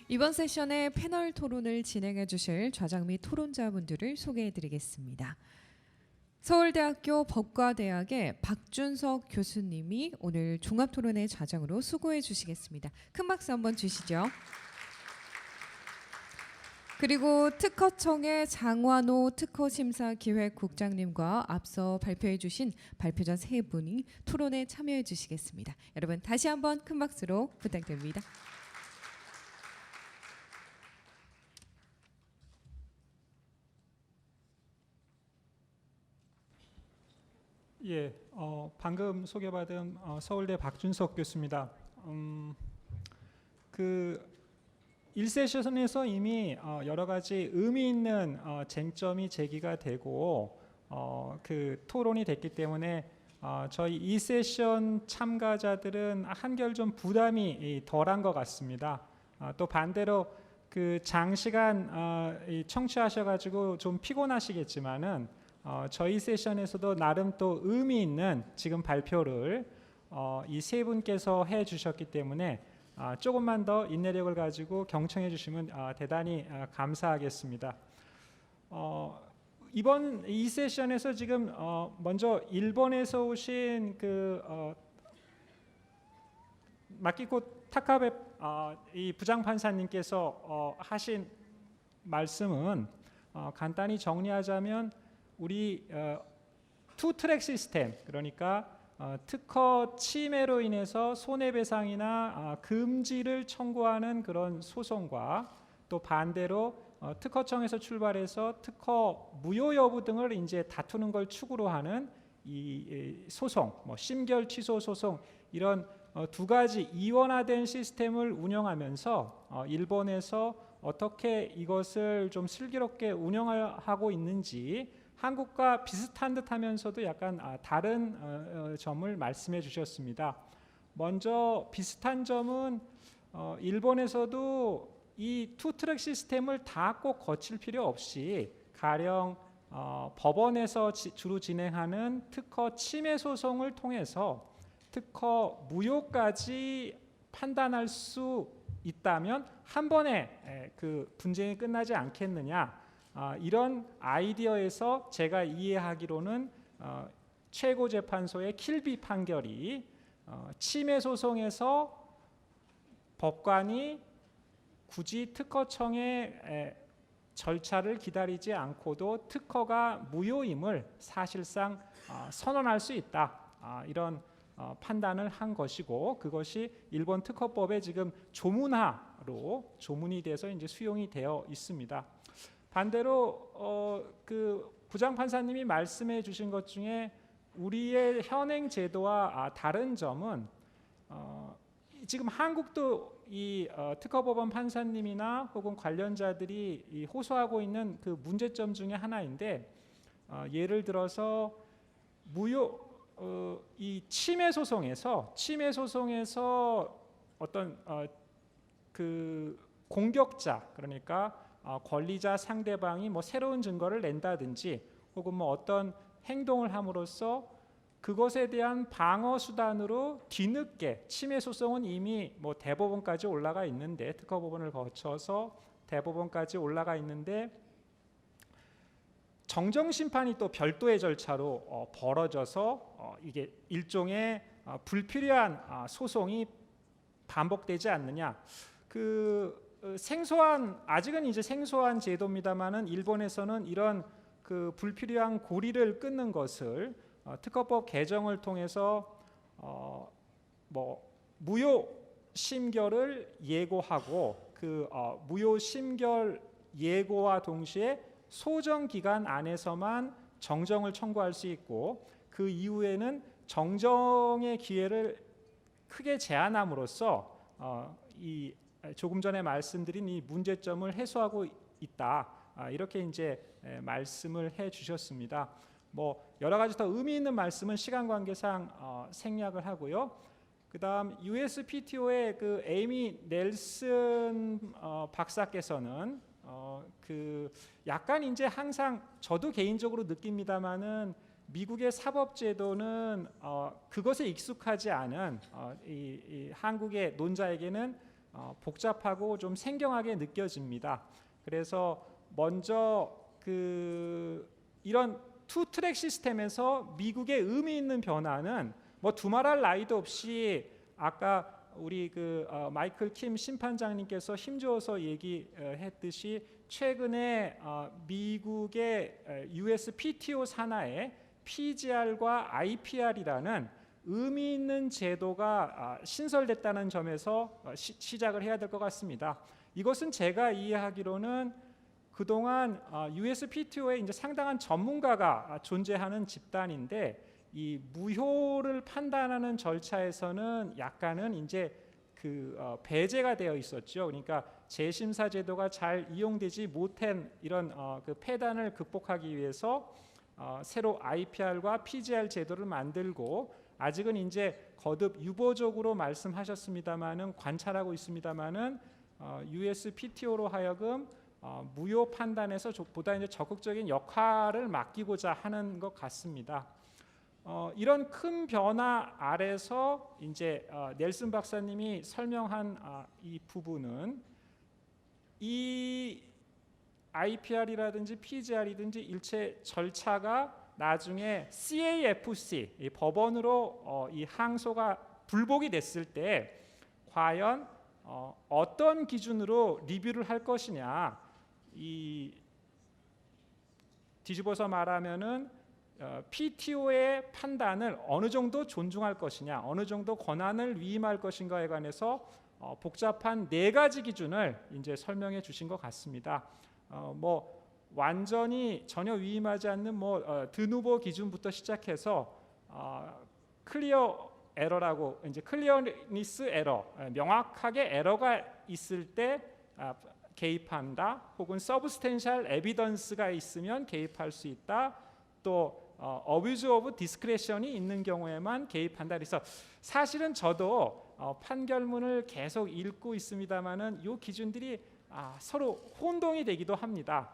이번 세션의 패널 토론을 진행해 주실 좌장 및 토론자분들을 소개해 드리겠습니다. 서울대학교 법과대학의 박준석 교수님이 오늘 종합토론의 좌장으로 수고해 주시겠습니다. 큰 박수 한번 주시죠. 그리고 특허청의 장완호 특허심사기획국장님과 앞서 발표해 주신 발표자 세 분이 토론에 참여해 주시겠습니다. 여러분 다시 한번 큰 박수로 부탁드립니다. 예, 방금 소개받은 서울대 박준석 교수입니다. 그 1세션에서 이미 여러 가지 의미 있는 쟁점이 제기가 되고 그 토론이 됐기 때문에 저희 2세션 참가자들은 한결 좀 부담이 덜한 것 같습니다. 또 반대로 그 장시간 청취하셔가지고 좀 피곤하시겠지만은 저희 세션에서도 나름 또 의미 있는 지금 발표를 이 세 분께서 해주셨기 때문에 조금만 더 인내력을 가지고 경청해 주시면 대단히 감사하겠습니다. 이번 이 세션에서 지금 먼저 일본에서 오신 그 마키코 타카베 이 부장판사님께서 하신 말씀은 간단히 정리하자면 우리 투 트랙 시스템, 그러니까 특허 침해로 인해서 손해배상이나 금지를 청구하는 그런 소송과 또 반대로 특허청에서 출발해서 특허 무효 여부 등을 이제 다투는 걸 축으로 하는 이 소송, 뭐 심결 취소 소송, 이런 두 가지 이원화된 시스템을 운영하면서 일본에서 어떻게 이것을 좀 슬기롭게 운영하고 있는지 한국과 비슷한 듯 하면서도 약간 다른 점을 말씀해 주셨습니다. 먼저 비슷한 점은 일본에서도 이 투트랙 시스템을 다 꼭 거칠 필요 없이 가령 법원에서 주로 진행하는 특허 침해 소송을 통해서 특허 무효까지 판단할 수 있다면 한 번에 그 분쟁이 끝나지 않겠느냐, 이런 아이디어에서 제가 이해하기로는 최고재판소의 킬비 판결이 침해 소송에서 법관이 굳이 특허청의 절차를 기다리지 않고도 특허가 무효임을 사실상 선언할 수 있다, 이런 판단을 한 것이고, 그것이 일본 특허법에 지금 조문하로 조문이 돼서 이제 수용이 되어 있습니다. 반대로 그 부장판사님이 말씀해 주신 것 중에 우리의 현행 제도와 다른 점은 지금 한국도 이 특허법원 판사님이나 혹은 관련자들이 호소하고 있는 그 문제점 중에 하나인데, 예를 들어서 무효 이 침해 소송에서 어떤 그 공격자, 그러니까 권리자 상대방이 뭐 새로운 증거를 낸다든지 혹은 뭐 어떤 행동을 함으로써 그것에 대한 방어 수단으로 뒤늦게, 침해 소송은 이미 뭐 대법원까지 올라가 있는데, 특허법원을 거쳐서 대법원까지 올라가 있는데 정정 심판이 또 별도의 절차로 벌어져서 이게 일종의 불필요한 소송이 반복되지 않느냐, 그 아직은 이제 생소한 제도입니다만은 일본에서는 이런 그 불필요한 고리를 끊는 것을 특허법 개정을 통해서 뭐 무효 심결을 예고하고, 그 무효 심결 예고와 동시에 소정 기간 안에서만 정정을 청구할 수 있고, 그 이후에는 정정의 기회를 크게 제한함으로써 이 조금 전에 말씀드린 이 문제점을 해소하고 있다, 이렇게 이제 말씀을 해 주셨습니다. 뭐 여러 가지 더 의미 있는 말씀은 시간 관계상 생략을 하고요. 그다음 USPTO의 그 에이미 넬슨 박사께서는 그 약간 이제 항상 저도 개인적으로 느낍니다만은 미국의 사법 제도는 그것에 익숙하지 않은 이 한국의 논자에게는 복잡하고 좀 생경하게 느껴집니다. 그래서 먼저 이런 투 트랙 시스템에서 미국의 의미 있는 변화는 뭐 두말할 나위도 없이 아까 우리 마이클 킴 심판장님께서 힘주어서 얘기했듯이 최근에 미국의 USPTO 산하에 PGR과 IPR이라는 의미 있는 제도가 신설됐다는 점에서 시작을 해야 될 것 같습니다. 이것은 제가 이해하기로는 그동안 USPTO에 이제 상당한 전문가가 존재하는 집단인데 이 무효를 판단하는 절차에서는 약간은 이제 배제가 되어 있었죠. 그러니까 재심사 제도가 잘 이용되지 못한 이런 폐단을 극복하기 위해서 새로 IPR과 PGR 제도를 만들고 아직은 이제 거듭 유보적으로 말씀하셨습니다만은 관찰하고 있습니다만은 USPTO로 하여금 무효 판단에서 보다 이제 적극적인 역할을 맡기고자 하는 것 같습니다. 이런 큰 변화 아래서 이제 넬슨 박사님이 설명한 이 부분은 이 IPR이라든지 PGR이든지 일체 절차가 나중에 CAFC 이 법원으로 이 항소가 불복이 됐을 때 과연 어떤 기준으로 리뷰를 할 것이냐, 이 뒤집어서 말하면은 PTO의 판단을 어느 정도 존중할 것이냐, 어느 정도 권한을 위임할 것인가에 관해서 복잡한 4가지 기준을 이제 설명해 주신 것 같습니다. 뭐 완전히 전혀 위임하지 않는 드누보 기준부터 시작해서 클리어 에러라고 이제 클리어니스 에러, 명확하게 에러가 있을 때 개입한다, 혹은 서브스텐셜 에비던스가 있으면 개입할 수 있다, 또 어뷰즈 오브 디스크레션이 있는 경우에만 개입한다. 그래서 사실은 저도 판결문을 계속 읽고 있습니다만은 이 기준들이 서로 혼동이 되기도 합니다.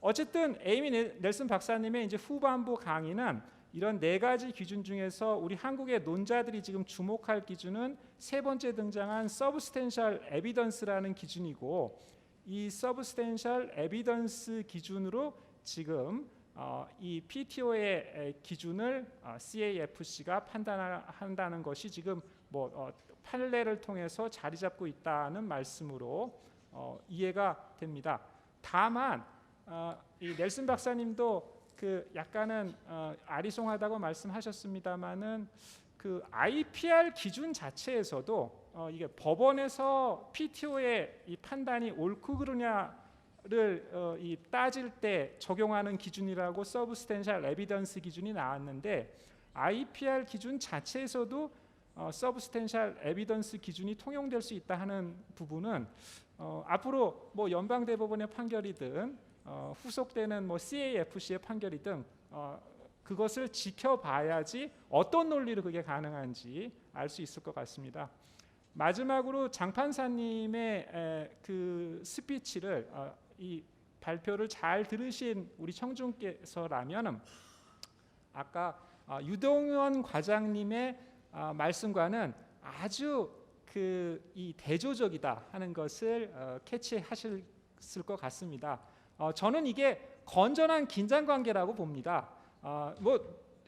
어쨌든 에이미 넬슨 박사님의 이제 후반부 강의는 이런 4가지 기준 중에서 우리 한국의 논자들이 지금 주목할 기준은 3번째 등장한 서브스텐셜 에비던스라는 기준이고, 이 서브스텐셜 에비던스 기준으로 지금 이 PTO의 기준을 CAFC가 판단한다는 것이 지금 판례를 통해서 자리 잡고 있다는 말씀으로 이해가 됩니다. 다만 이 넬슨 박사님도 약간은 아리송하다고 말씀하셨습니다만은 IPR 기준 자체에서도 이게 법원에서 PTO의 이 판단이 옳고 그르냐를 따질 때 적용하는 기준이라고 서브스텐셜 에비던스 기준이 나왔는데, IPR 기준 자체에서도 서브스텐셜 에비던스 기준이 통용될 수 있다 하는 부분은 앞으로 연방대법원의 판결이든 후속되는 CAFC의 판결이든 그것을 지켜봐야지 어떤 논리로 그게 가능한지 알 수 있을 것 같습니다. 마지막으로 장 판사님의 스피치를 이 발표를 잘 들으신 우리 청중께서라면 아까 유동현 과장님의 말씀과는 아주 이 대조적이다 하는 것을 캐치하셨을 것 같습니다. 저는 이게 건전한 긴장 관계라고 봅니다.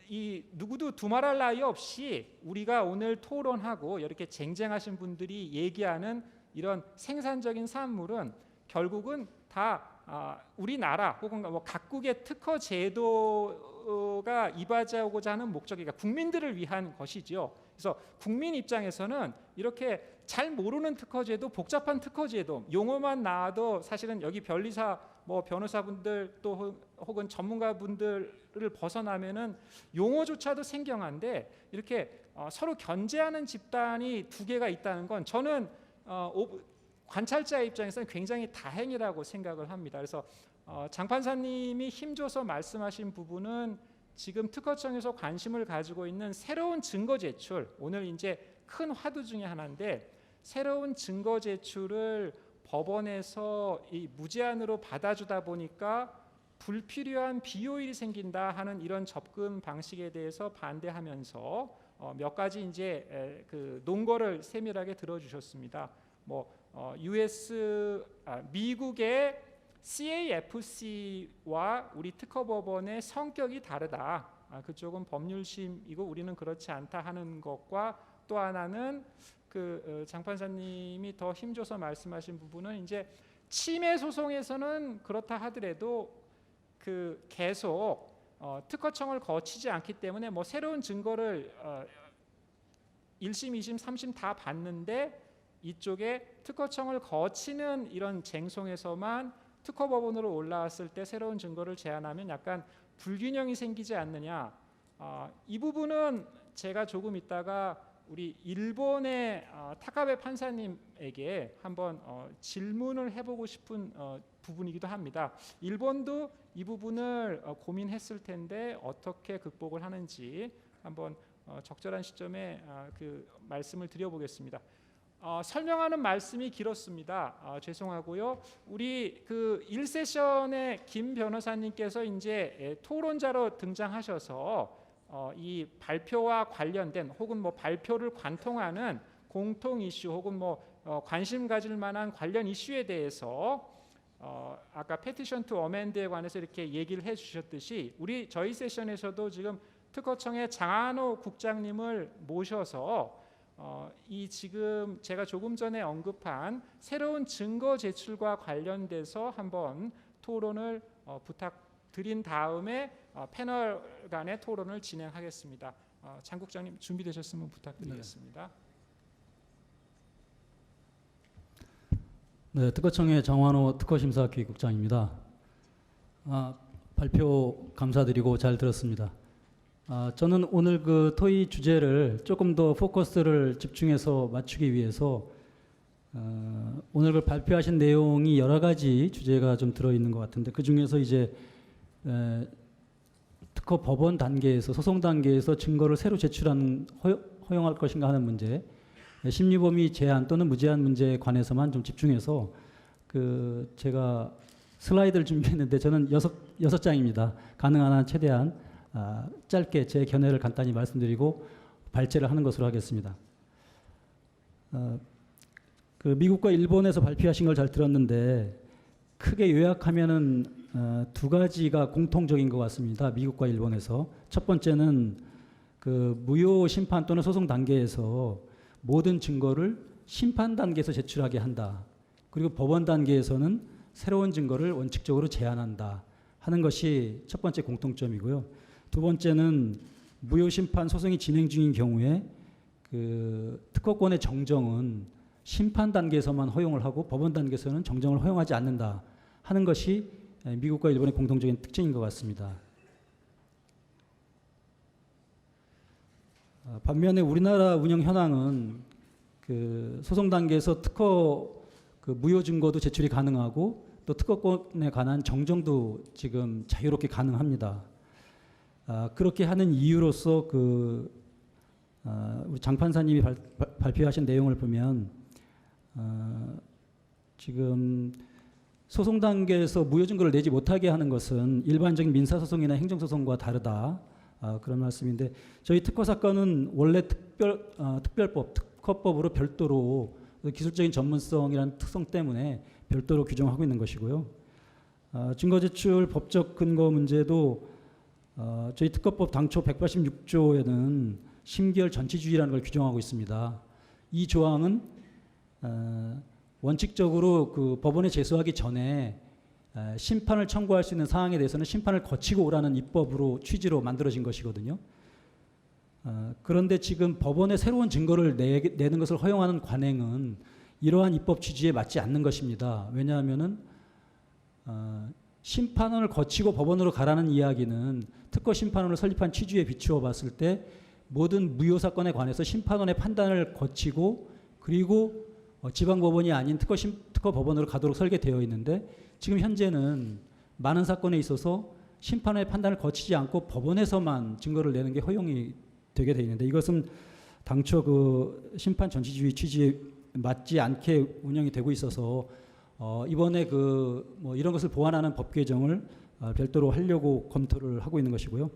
이 누구도 두말할 나위 없이 우리가 오늘 토론하고 이렇게 쟁쟁하신 분들이 얘기하는 이런 생산적인 산물은 결국은 다 우리나라 혹은 각국의 특허 제도가 이바지하고자 하는 목적이니까 국민들을 위한 것이죠. 그래서 국민 입장에서는 이렇게 잘 모르는 특허제도, 복잡한 특허제도, 용어만 나와도 사실은 여기 변리사 변호사분들 또 혹은 전문가분들을 벗어나면은 용어조차도 생경한데 이렇게 서로 견제하는 집단이 2개가 있다는 건 저는 관찰자 입장에서는 굉장히 다행이라고 생각을 합니다. 그래서 장 판사님이 힘줘서 말씀하신 부분은 지금 특허청에서 관심을 가지고 있는 새로운 증거 제출, 오늘 이제 큰 화두 중에 하나인데, 새로운 증거 제출을 법원에서 이 무제한으로 받아주다 보니까 불필요한 비효율이 생긴다 하는 이런 접근 방식에 대해서 반대하면서 몇 가지 이제 논거를 세밀하게 들어주셨습니다. 미국의 CAFC와 우리 특허법원의 성격이 다르다. 그쪽은 법률심이고 우리는 그렇지 않다 하는 것과 또 하나는 장 판사님이 더 힘줘서 말씀하신 부분은 이제 침해 소송에서는 그렇다 하더라도 계속 특허청을 거치지 않기 때문에 새로운 증거를 1심, 2심, 3심 다 봤는데 이쪽에 특허청을 거치는 이런 쟁송에서만 특허법원으로 올라왔을 때 새로운 증거를 제안하면 약간 불균형이 생기지 않느냐. 이 부분은 제가 조금 있다가 우리 일본의 타카베 판사님에게 한번 질문을 해보고 싶은 부분이기도 합니다. 일본도 이 부분을 고민했을 텐데 어떻게 극복을 하는지 한번 적절한 시점에 말씀을 드려보겠습니다. 설명하는 말씀이 길었습니다. 죄송하고요. 우리 1세션에 김 변호사님께서 이제 토론자로 등장하셔서 이 발표와 관련된 혹은 발표를 관통하는 공통 이슈 혹은 관심 가질 만한 관련 이슈에 대해서 아까 페티션 투 어멘드에 관해서 이렇게 얘기를 해주셨듯이 저희 세션에서도 지금 특허청의 장한호 국장님을 모셔서 이 지금 제가 조금 전에 언급한 새로운 증거 제출과 관련돼서 한번 토론을 부탁드린 다음에 패널 간의 토론을 진행하겠습니다. 장 국장님 준비되셨으면 부탁드리겠습니다. 네, 특허청의 정환호 특허심사기획국장입니다. 발표 감사드리고 잘 들었습니다. 저는 오늘 토의 주제를 조금 더 포커스를 집중해서 맞추기 위해서 오늘 발표하신 내용이 여러 가지 주제가 좀 들어있는 것 같은데 그 중에서 이제 특허 법원 단계에서 소송 단계에서 증거를 새로 제출하는 허용할 것인가 하는 문제, 심리범위 제한 또는 무제한 문제에 관해서만 좀 집중해서 제가 슬라이드를 준비했는데 저는 6장입니다. 가능한 한 최대한 짧게 제 견해를 간단히 말씀드리고 발제를 하는 것으로 하겠습니다. 미국과 일본에서 발표하신 걸 잘 들었는데 크게 요약하면은 두 가지가 공통적인 것 같습니다. 미국과 일본에서 첫 번째는 무효 심판 또는 소송 단계에서 모든 증거를 심판 단계에서 제출하게 한다. 그리고 법원 단계에서는 새로운 증거를 원칙적으로 제한한다 하는 것이 첫 번째 공통점이고요. 두 번째는 무효 심판 소송이 진행 중인 경우에 특허권의 정정은 심판 단계에서만 허용을 하고 법원 단계에서는 정정을 허용하지 않는다 하는 것이 미국과 일본의 공통적인 특징인 것 같습니다. 반면에 우리나라 운영 현황은 소송 단계에서 특허 무효 증거도 제출이 가능하고 또 특허권에 관한 정정도 지금 자유롭게 가능합니다. 그렇게 하는 이유로서 우리 장 판사님이 발표하신 내용을 보면 지금 소송 단계에서 무효 증거를 내지 못하게 하는 것은 일반적인 민사소송이나 행정소송과 다르다. 그런 말씀인데 저희 특허 사건은 원래 특별법, 특허법으로 별도로 기술적인 전문성이라는 특성 때문에 별도로 규정하고 있는 것이고요. 증거 제출 법적 근거 문제도 저희 특허법 당초 186조에는 심기열 전치주의라는 걸 규정하고 있습니다. 이 조항은 원칙적으로 법원에 제소하기 전에 심판을 청구할 수 있는 사항에 대해서는 심판을 거치고 오라는 입법으로 취지로 만들어진 것이거든요. 그런데 지금 법원에 새로운 증거를 내는 것을 허용하는 관행은 이러한 입법 취지에 맞지 않는 것입니다. 왜냐하면은 심판을 거치고 법원으로 가라는 이야기는 특허 심판원을 설립한 취지에 비추어 봤을 때 모든 무효 사건에 관해서 심판원의 판단을 거치고 그리고 지방법원이 아닌 특허 법원으로 가도록 설계되어 있는데 지금 현재는 많은 사건에 있어서 심판원의 판단을 거치지 않고 법원에서만 증거를 내는 게 허용이 되게 되어 있는데 이것은 당초 심판 전치주의 취지에 맞지 않게 운영이 되고 있어서 이번에 이런 것을 보완하는 법 개정을 별도로 하려고 검토를 하고 있는 것이고요.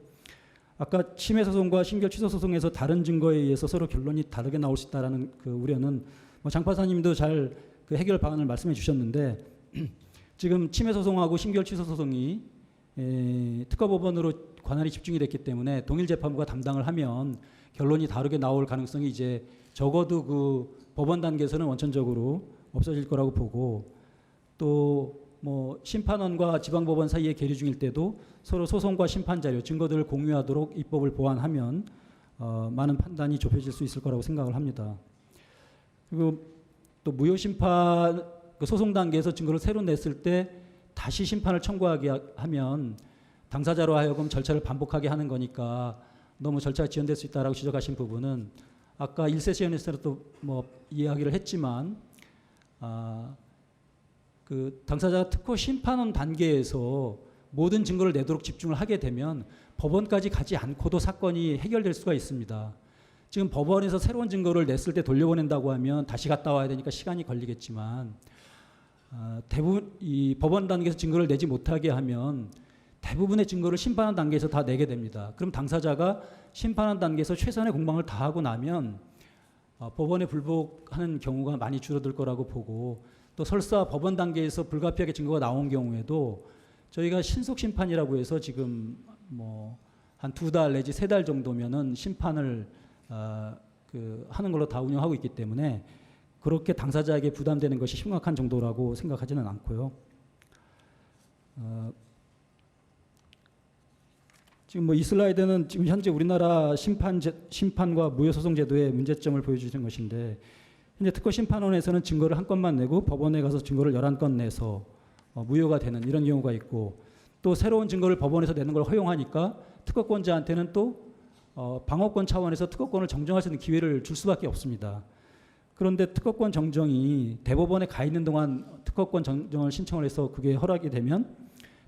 아까 침해 소송과 심결 취소 소송에서 다른 증거에 의해서 서로 결론이 다르게 나올 수 있다라는 우려는 장 판사님도 잘 그 해결 방안을 말씀해 주셨는데 지금 침해 소송하고 심결 취소 소송이 특허법원으로 관할이 집중이 됐기 때문에 동일 재판부가 담당을 하면 결론이 다르게 나올 가능성이 이제 적어도 그 법원 단계에서는 원천적으로 없어질 거라고 보고, 또 뭐 심판원과 지방법원 사이에 계류 중일 때도 서로 소송과 심판 자료, 증거들을 공유하도록 입법을 보완하면 많은 판단이 좁혀질 수 있을 거라고 생각을 합니다. 그리고 또 무효 심판 그 소송 단계에서 증거를 새로 냈을 때 다시 심판을 청구하게 하면 당사자로 하여금 절차를 반복하게 하는 거니까 너무 절차가 지연될 수 있다라고 지적하신 부분은 아까 1세션에서도 또 뭐 이야기를 했지만 그 당사자가 특허 심판원 단계에서 모든 증거를 내도록 집중을 하게 되면 법원까지 가지 않고도 사건이 해결될 수가 있습니다. 지금 법원에서 새로운 증거를 냈을 때 돌려보낸다고 하면 다시 갔다 와야 되니까 시간이 걸리겠지만 대부분 이 법원 단계에서 증거를 내지 못하게 하면 대부분의 증거를 심판원 단계에서 다 내게 됩니다. 그럼 당사자가 심판원 단계에서 최선의 공방을 다하고 나면 법원에 불복하는 경우가 많이 줄어들 거라고 보고, 또 설사 법원 단계에서 불가피하게 증거가 나온 경우에도 저희가 신속 심판이라고 해서 지금 뭐 한 2달 내지 3달 정도면은 심판을 하는 걸로 다 운영하고 있기 때문에 그렇게 당사자에게 부담되는 것이 심각한 정도라고 생각하지는 않고요. 지금 뭐 이 슬라이드는 지금 현재 우리나라 심판과 무효소송 제도의 문제점을 보여주는 것인데, 현재 특허 심판원에서는 증거를 한 건만 내고 법원에 가서 증거를 11건 내서 무효가 되는 이런 경우가 있고, 또 새로운 증거를 법원에서 내는 걸 허용하니까 특허권자한테는 또 방어권 차원에서 특허권을 정정할 수 있는 기회를 줄 수밖에 없습니다. 그런데 특허권 정정이 대법원에 가 있는 동안 특허권 정정을 신청을 해서 그게 허락이 되면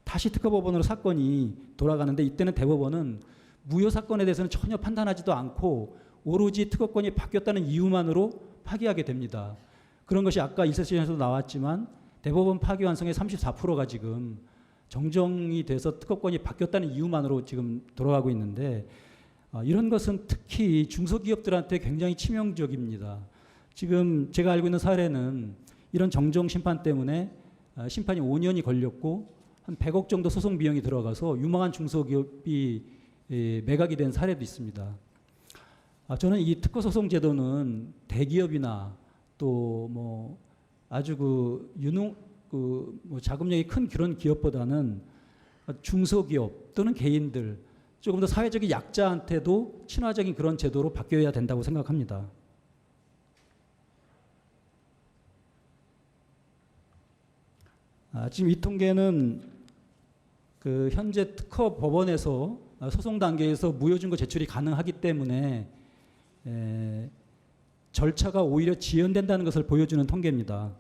다시 특허법원으로 사건이 돌아가는데, 이때는 대법원은 무효 사건에 대해서는 전혀 판단하지도 않고 오로지 특허권이 바뀌었다는 이유만으로 파기하게 됩니다. 그런 것이 아까 1세션에서도 나왔지만 대법원 파기환송의 34%가 지금 정정이 돼서 특허권이 바뀌었다는 이유만으로 지금 돌아가고 있는데, 이런 것은 특히 중소기업들한테 굉장히 치명적입니다. 지금 제가 알고 있는 사례는 이런 정정 심판 때문에 심판이 5년이 걸렸고 한 100억 정도 소송 비용이 들어가서 유망한 중소기업이 매각이 된 사례도 있습니다. 저는 이 특허 소송 제도는 대기업이나 또 뭐 아주 뭐 자금력이 큰 그런 기업보다는 중소기업 또는 개인들, 조금 더 사회적인 약자한테도 친화적인 그런 제도로 바뀌어야 된다고 생각합니다. 지금 이 통계는 그 현재 특허 법원에서 소송 단계에서 무효 증거 제출이 가능하기 때문에 절차가 오히려 지연된다는 것을 보여주는 통계입니다.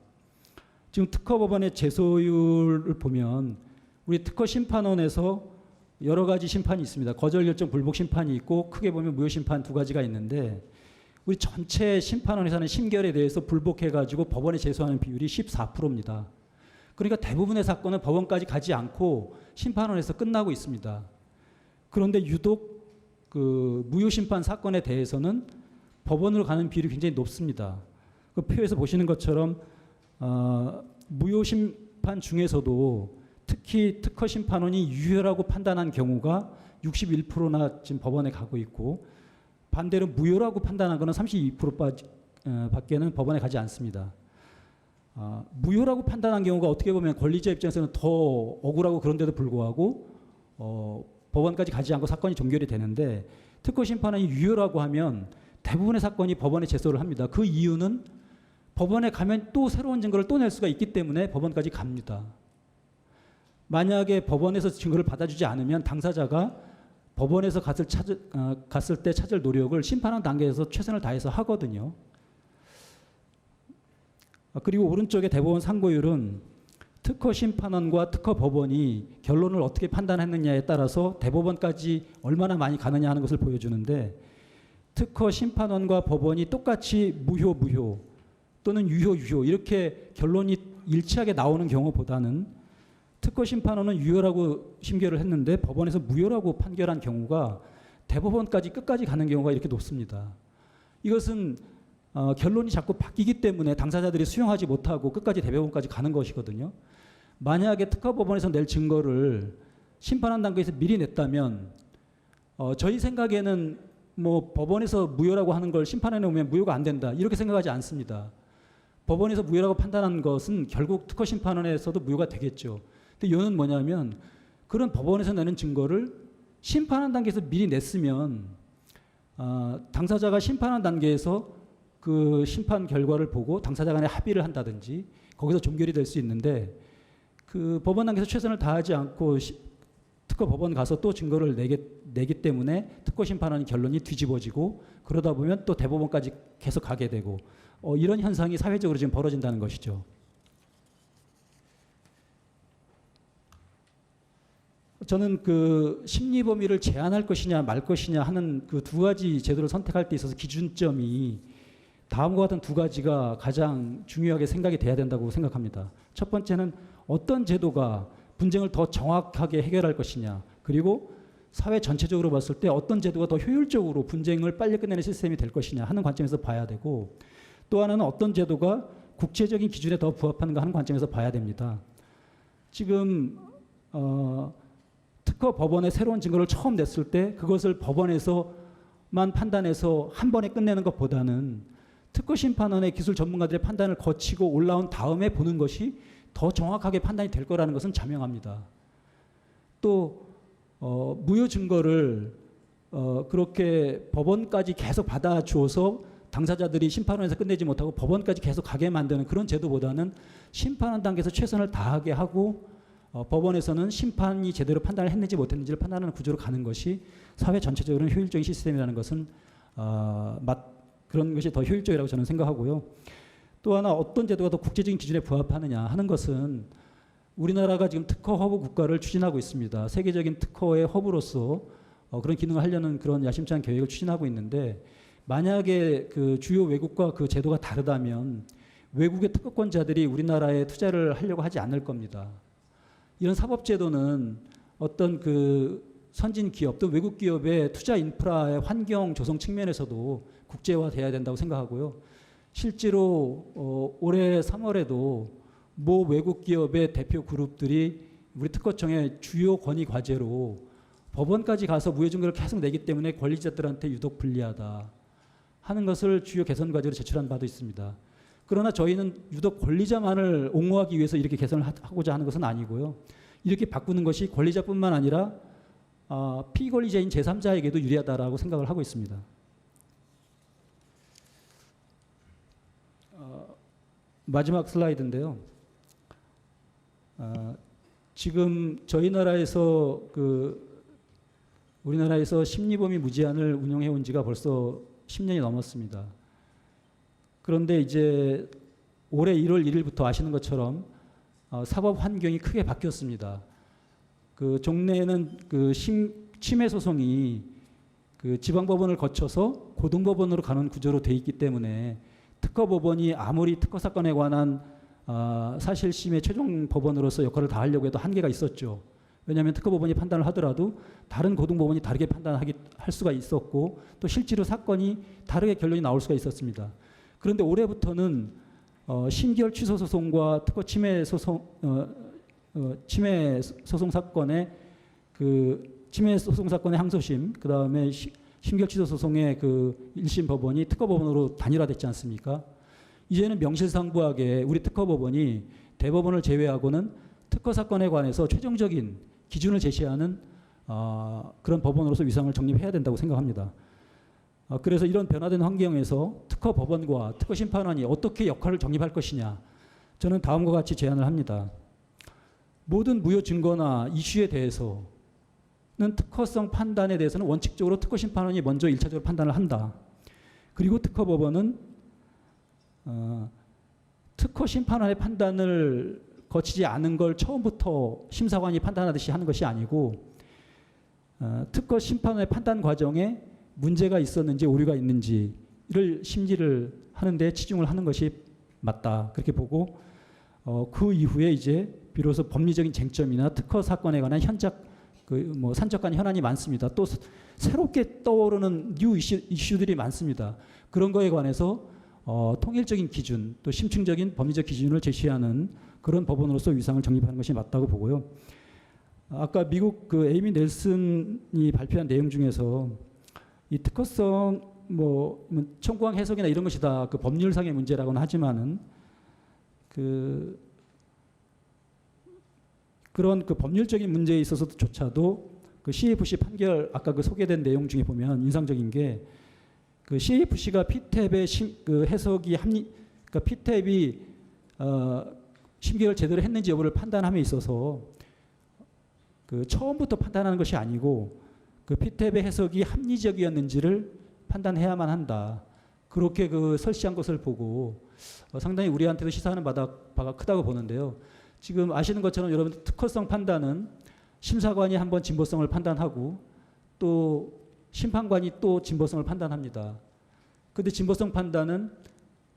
지금 특허 법원의 제소율을 보면 우리 특허 심판원에서 여러 가지 심판이 있습니다. 거절 결정 불복 심판이 있고 크게 보면 무효 심판 2가지가 있는데, 우리 전체 심판원에서 하는 심결에 대해서 불복해가지고 법원에 제소하는 비율이 14%입니다. 그러니까 대부분의 사건은 법원까지 가지 않고 심판원에서 끝나고 있습니다. 그런데 유독 그 무효 심판 사건에 대해서는 법원으로 가는 비율이 굉장히 높습니다. 그 표에서 보시는 것처럼 무효 심판 중에서도 특히 특허 심판원이 유효라고 판단한 경우가 61%나 지금 법원에 가고 있고, 반대로 무효라고 판단한 것은 32%밖에는 법원에 가지 않습니다. 무효라고 판단한 경우가 어떻게 보면 권리자 입장에서는 더 억울하고 그런데도 불구하고 법원까지 가지 않고 사건이 종결이 되는데, 특허 심판원이 유효라고 하면 대부분의 사건이 법원에 제소를 합니다. 그 이유는 법원에 가면 또 새로운 증거를 또 낼 수가 있기 때문에 법원까지 갑니다. 만약에 법원에서 증거를 받아주지 않으면 당사자가 법원에서 갔을 때 찾을 노력을 심판원 단계에서 최선을 다해서 하거든요. 그리고 오른쪽에 대법원 상고율은 특허 심판원과 특허 법원이 결론을 어떻게 판단했느냐에 따라서 대법원까지 얼마나 많이 가느냐 하는 것을 보여주는데, 특허 심판원과 법원이 똑같이 무효 또는 유효 이렇게 결론이 일치하게 나오는 경우보다는 특허 심판원은 유효라고 심결을 했는데 법원에서 무효라고 판결한 경우가 대법원까지 끝까지 가는 경우가 이렇게 높습니다. 이것은 결론이 자꾸 바뀌기 때문에 당사자들이 수용하지 못하고 끝까지 대법원까지 가는 것이거든요. 만약에 특허법원에서 낼 증거를 심판한 단계에서 미리 냈다면 저희 생각에는 뭐 법원에서 무효라고 하는 걸 심판해 놓으면 무효가 안 된다 이렇게 생각하지 않습니다. 법원에서 무효라고 판단한 것은 결국 특허 심판원에서도 무효가 되겠죠. 근데 이유는 뭐냐면 그런 법원에서 내는 증거를 심판한 단계에서 미리 냈으면 당사자가 심판한 단계에서 그 심판 결과를 보고 당사자 간에 합의를 한다든지 거기서 종결이 될 수 있는데 그 법원 단계에서 최선을 다하지 않고 특허 법원 가서 또 증거를 내기 때문에 특허 심판하는 결론이 뒤집어지고 그러다 보면 또 대법원까지 계속 가게 되고 이런 현상이 사회적으로 지금 벌어진다는 것이죠. 저는 그 심리 범위를 제한할 것이냐 말 것이냐 하는 그 두 가지 제도를 선택할 때 있어서 기준점이 다음과 같은 두 가지가 가장 중요하게 생각이 돼야 된다고 생각합니다. 첫 번째는 어떤 제도가 분쟁을 더 정확하게 해결할 것이냐, 그리고 사회 전체적으로 봤을 때 어떤 제도가 더 효율적으로 분쟁을 빨리 끝내는 시스템이 될 것이냐 하는 관점에서 봐야 되고, 또 하나는 어떤 제도가 국제적인 기준에 더 부합하는가 하는 관점에서 봐야 됩니다. 지금 특허 법원에 새로운 증거를 처음 냈을 때 그것을 법원에서만 판단해서 한 번에 끝내는 것보다는 특허 심판원의 기술 전문가들의 판단을 거치고 올라온 다음에 보는 것이 더 정확하게 판단이 될 거라는 것은 자명합니다. 또 무효 증거를 그렇게 법원까지 계속 받아주어서 당사자들이 심판원에서 끝내지 못하고 법원까지 계속 가게 만드는 그런 제도보다는 심판원 단계에서 최선을 다하게 하고 법원에서는 심판이 제대로 판단을 했는지 못했는지를 판단하는 구조로 가는 것이 사회 전체적으로는 효율적인 시스템이라는 것은 그런 것이 더 효율적이라고 저는 생각하고요. 또 하나 어떤 제도가 더 국제적인 기준에 부합하느냐 하는 것은 우리나라가 지금 특허 허브 국가를 추진하고 있습니다. 세계적인 특허의 허브로서 그런 기능을 하려는 그런 야심찬 계획을 추진하고 있는데, 만약에 그 주요 외국과 그 제도가 다르다면 외국의 특허권자들이 우리나라에 투자를 하려고 하지 않을 겁니다. 이런 사법 제도는 어떤 그 선진 기업 또 외국 기업의 투자 인프라의 환경 조성 측면에서도 국제화돼야 된다고 생각하고요. 실제로 올해 3월에도 모 외국 기업의 대표 그룹들이 우리 특허청의 주요 건의 과제로 법원까지 가서 무효 증거를 계속 내기 때문에 권리자들한테 유독 불리하다 하는 것을 주요 개선 과제로 제출한 바도 있습니다. 그러나 저희는 유독 권리자만을 옹호하기 위해서 이렇게 개선을 하고자 하는 것은 아니고요. 이렇게 바꾸는 것이 권리자뿐만 아니라 피권리자인 제3자에게도 유리하다라고 생각을 하고 있습니다. 마지막 슬라이드인데요. 지금 저희 나라에서 우리나라에서 심리범위 무제한을 운영해 온 지가 벌써 10년이 넘었습니다. 그런데 이제 올해 1월 1일부터 아시는 것처럼 사법 환경이 크게 바뀌었습니다. 그 종래에는 그 침해 소송이 그 지방법원을 거쳐서 고등법원으로 가는 구조로 돼 있기 때문에 특허법원이 아무리 특허 사건에 관한 사실심의 최종 법원으로서 역할을 다하려고 해도 한계가 있었죠. 왜냐하면 특허법원이 판단을 하더라도 다른 고등법원이 다르게 할 수가 있었고, 또 실제로 사건이 다르게 결론이 나올 수가 있었습니다. 그런데 올해부터는 신결 취소 소송과 특허 침해 소송 사건의 침해 소송 사건의 항소심, 그 다음에 심결 취소 소송의 그 1심 법원이 특허법원으로 단일화됐지 않습니까? 이제는 명실상부하게 우리 특허법원이 대법원을 제외하고는 특허 사건에 관해서 최종적인 기준을 제시하는 그런 법원으로서 위상을 정립해야 된다고 생각합니다. 그래서 이런 변화된 환경에서 특허 법원과 특허 심판원이 어떻게 역할을 정립할 것이냐, 저는 다음과 같이 제안을 합니다. 모든 무효 증거나 이슈에 대해서는 특허성 판단에 대해서는 원칙적으로 특허 심판원이 먼저 1차적으로 판단을 한다. 그리고 특허 법원은 특허 심판원의 판단을 거치지 않은 걸 처음부터 심사관이 판단하듯이 하는 것이 아니고 특허 심판원의 판단 과정에 문제가 있었는지 오류가 있는지를 심리를 하는데 치중을 하는 것이 맞다, 그렇게 보고 그 이후에 이제 비로소 법리적인 쟁점이나 특허 사건에 관한 산적한 현안이 많습니다. 또 새롭게 떠오르는 뉴 이슈들이 많습니다. 그런 거에 관해서 통일적인 기준 또 심층적인 법리적 기준을 제시하는 그런 법원으로서 위상을 정립하는 것이 맞다고 보고요. 아까 미국 그 에이미 넬슨이 발표한 내용 중에서 이 특허성 뭐 청구항 해석이나 이런 것이 다 그 법률상의 문제라고는 하지만은 그런 그 법률적인 문제에 있어서조차도 그 CFC 판결 아까 그 소개된 내용 중에 보면 인상적인 게 그 CFC가 피탭의 그 해석이 그러니까 피탭이 심계를 제대로 했는지 여부를 판단함에 있어서 그 처음부터 판단하는 것이 아니고 그 피탭의 해석이 합리적이었는지를 판단해야만 한다. 그렇게 그 설치한 것을 보고 상당히 우리한테도 시사하는 바가 크다고 보는데요. 지금 아시는 것처럼 여러분 특허성 판단은 심사관이 한번 진보성을 판단하고 또 심판관이 또 진보성을 판단합니다. 그런데 진보성 판단은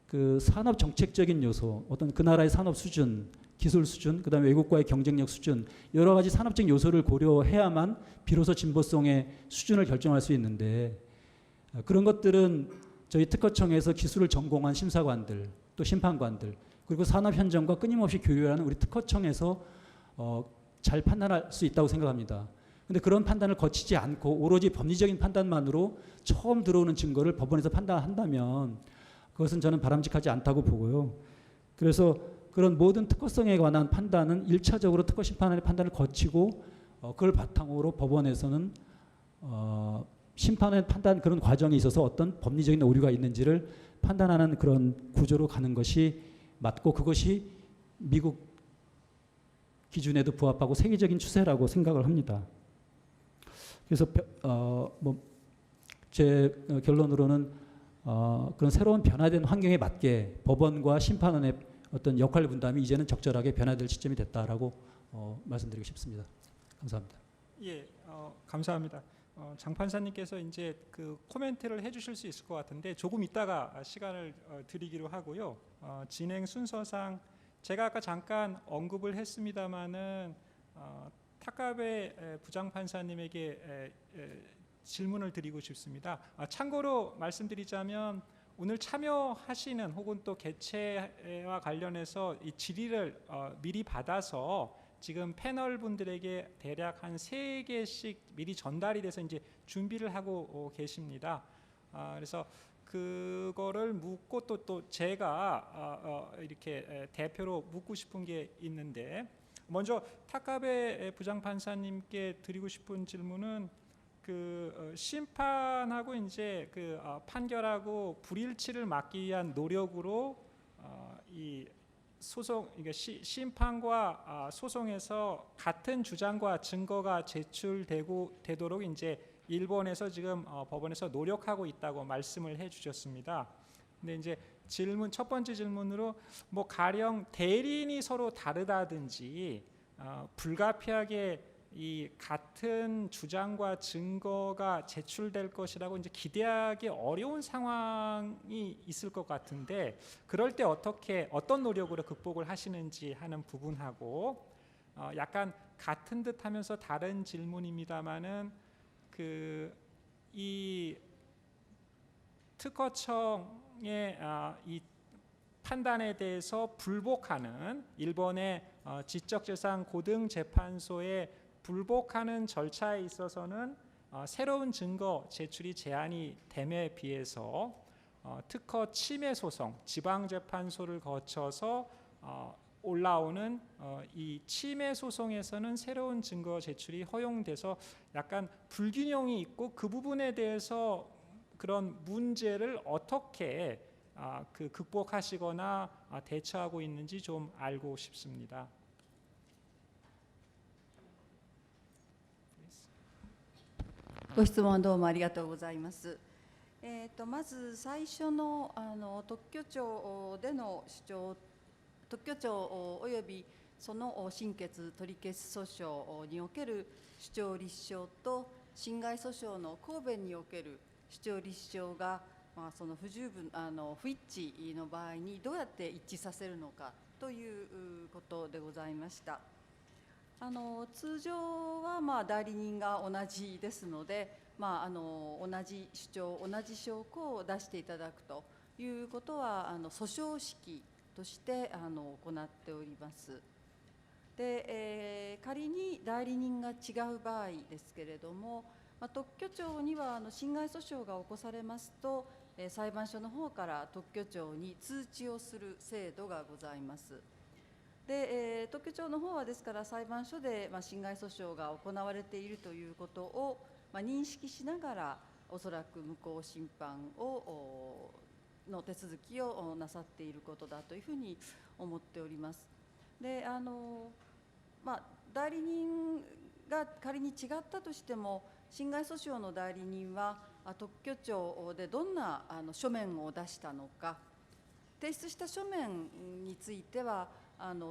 그 산업 정책적인 요소, 어떤 그 나라의 산업 수준, 기술 수준, 그다음에 외국과의 경쟁력 수준, 여러 가지 산업적 요소를 고려해야만 비로소 진보성의 수준을 결정할 수 있는데 그런 것들은 저희 특허청에서 기술을 전공한 심사관들, 또 심판관들, 그리고 산업 현장과 끊임없이 교류하는 우리 특허청에서 잘 판단할 수 있다고 생각합니다. 그런데 그런 판단을 거치지 않고 오로지 법리적인 판단만으로 처음 들어오는 증거를 법원에서 판단한다면 그것은 저는 바람직하지 않다고 보고요. 그래서 그런 모든 특허성에 관한 판단은 1차적으로 특허심판원의 판단을 거치고 그걸 바탕으로 법원에서는 심판의 판단 그런 과정에 있어서 어떤 법리적인 오류가 있는지를 판단하는 그런 구조로 가는 것이 맞고 그것이 미국 기준에도 부합하고 세계적인 추세라고 생각을 합니다. 그래서 제 결론으로는 그런 새로운 변화된 환경에 맞게 법원과 심판원의 어떤 역할 분담이 이제는 적절하게 변화될 시점이 됐다라고 말씀드리고 싶습니다. 감사합니다. 예, 감사합니다. 장 판사님께서 이제 그 코멘트를 해주실 수 있을 것 같은데 조금 이따가 시간을 드리기로 하고요. 진행 순서상 제가 아까 잠깐 언급을 했습니다마는 타카베 부장판사님에게 질문을 드리고 싶습니다. 참고로 말씀드리자면 오늘 참여하시는 혹은 또 개최와 관련해서 이 질의를 미리 받아서 지금 패널 분들에게 대략 한 3개씩 미리 전달이 돼서 이제 준비를 하고 계십니다. 그래서 그거를 묻고 또 제가 이렇게 대표로 묻고 싶은 게 있는데 먼저 타카베 부장판사님께 드리고 싶은 질문은 그 심판하고 이제 그 판결하고 불일치를 막기 위한 노력으로 이 소송, 그러니까 심판과 소송에서 같은 주장과 증거가 제출되도록 이제 일본에서 지금 법원에서 노력하고 있다고 말씀을 해주셨습니다. 근데 이제 첫 번째 질문으로 뭐 가령 대리인이 서로 다르다든지 불가피하게 이 같은 주장과 증거가 제출될 것이라고 이제 기대하기 어려운 상황이 있을 것 같은데 그럴 때 어떤 노력으로 극복을 하시는지 하는 부분하고 약간 같은 듯하면서 다른 질문입니다만은 이 특허청의 이 판단에 대해서 불복하는 일본의 지적재산 고등재판소의 불복하는 절차에 있어서는 새로운 증거 제출이 제한이 됨에 비해서 특허 침해 소송, 지방재판소를 거쳐서 올라오는 이 침해 소송에서는 새로운 증거 제출이 허용돼서 약간 불균형이 있고 그 부분에 대해서 그런 문제를 어떻게 극복하시거나 대처하고 있는지 좀 알고 싶습니다. ご質問どうもありがとうございます。まず最初の特許庁での主張、特許庁およびその審決取消訴訟における主張立証と侵害訴訟の神戸における主張立証が、その不十分不一致の場合にどうやって一致させるのかということでございました。通常は代理人が同じですので、同じ主張、同じ証拠を出していただくということは訴訟式として行っております。で、仮に代理人が違う場合ですけれども、特許庁には侵害訴訟が起こされますと、裁判所の方から特許庁に通知をする制度がございます。で、特許庁の方はですから裁判所で侵害訴訟が行われているということを認識しながら、おそらく無効審判の手続きをなさっていることだというふうに思っております。で、代理人が仮に違ったとしても、侵害訴訟の代理人は特許庁でどんな書面を出したのか、提出した書面については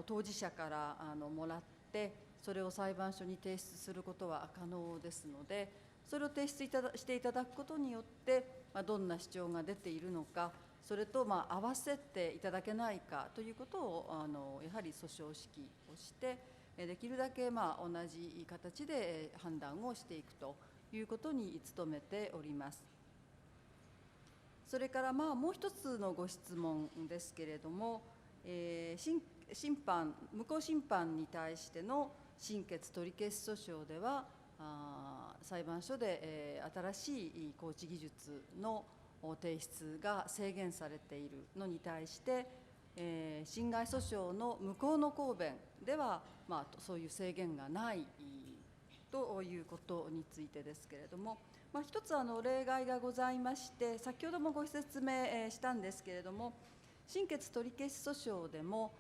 当事者からもらって、それを裁判所に提出することは可能ですので、それを提出していただくことによって、どんな主張が出ているのか、それと合わせていただけないかということをやはり訴訟式をして、できるだけ同じ形で判断をしていくということに努めております。それからもう一つのご質問ですけれども、無効審判に対しての審決取り消し訴訟では、裁判所で新しい高知技術の提出が制限されているのに対して、侵害訴訟の無効の抗弁では、そういう制限がないということについてですけれども、一つ例外がございまして、先ほどもご説明したんですけれども、審決取り消し訴訟でも、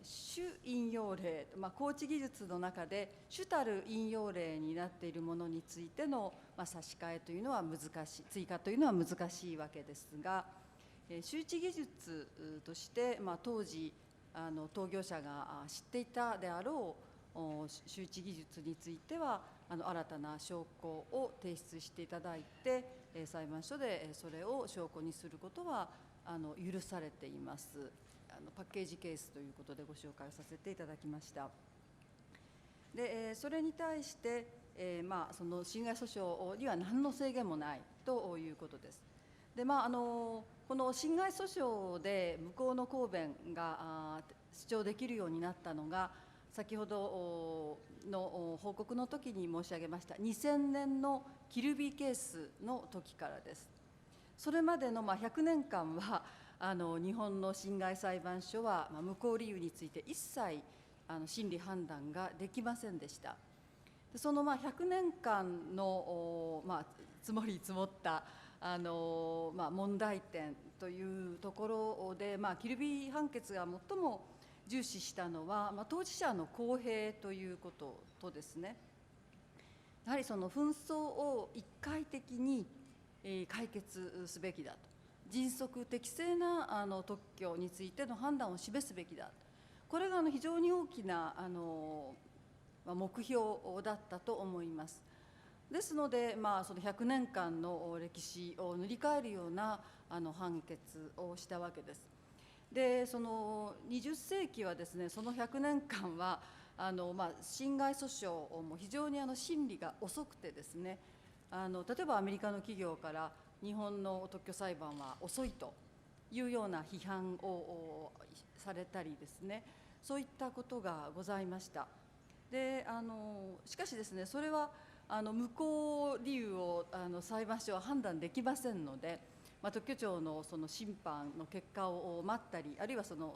主引用例、高知技術の中で主たる引用例になっているものについての、差し替えというのは難しい、追加というのは難しいわけですが、周知技術として、当時当業者が知っていたであろう周知技術については新たな証拠を提出していただいて、裁判所でそれを証拠にすることは許されています。パッケージケースということでご紹介させていただきました。で、それに対して、その侵害訴訟には何の制限もないということです。で、この侵害訴訟で無効の抗弁が主張できるようになったのが、先ほどの報告の時に申し上げました2000年のキルビーケースの時からです。それまでの100年間は日本の侵害裁判所は無効理由について一切審理判断ができませんでした。その100年間の積もり積もった問題点というところで、キルビー判決が最も重視したのは、当事者の公平ということとですね、やはりその紛争を一回的に解決すべきだと、迅速適正な特許についての判断を示すべきだ、これが非常に大きな目標だったと思います。ですので、その100年間の歴史を塗り替えるような判決をしたわけです。で、その20世紀はですね、その100年間は侵害訴訟も非常に審理が遅くてですね、例えばアメリカの企業から日本の特許裁判は遅いというような批判をされたりですね、そういったことがございました。で、しかしですね、それは無効理由を裁判所は判断できませんので、特許庁のその審判の結果を待ったり、あるいはその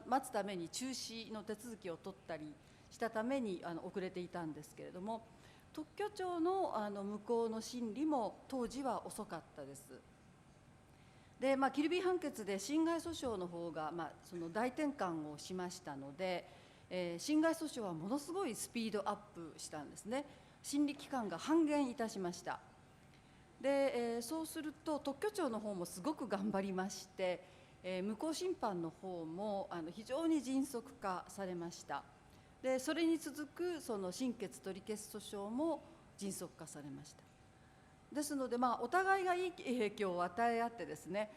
待つために中止の手続きを取ったりしたために遅れていたんですけれども、特許庁の無効の審理も当時は遅かったです。で、キルビー判決で侵害訴訟の方がその大転換をしましたので、侵害訴訟はものすごいスピードアップしたんですね。審理期間が半減いたしました。で、そうすると特許庁の方もすごく頑張りまして、無効審判の方も非常に迅速化されました。で、それに続くその審決取り消し訴訟も迅速化されました。ですので、お互いがいい影響を与え合ってですね、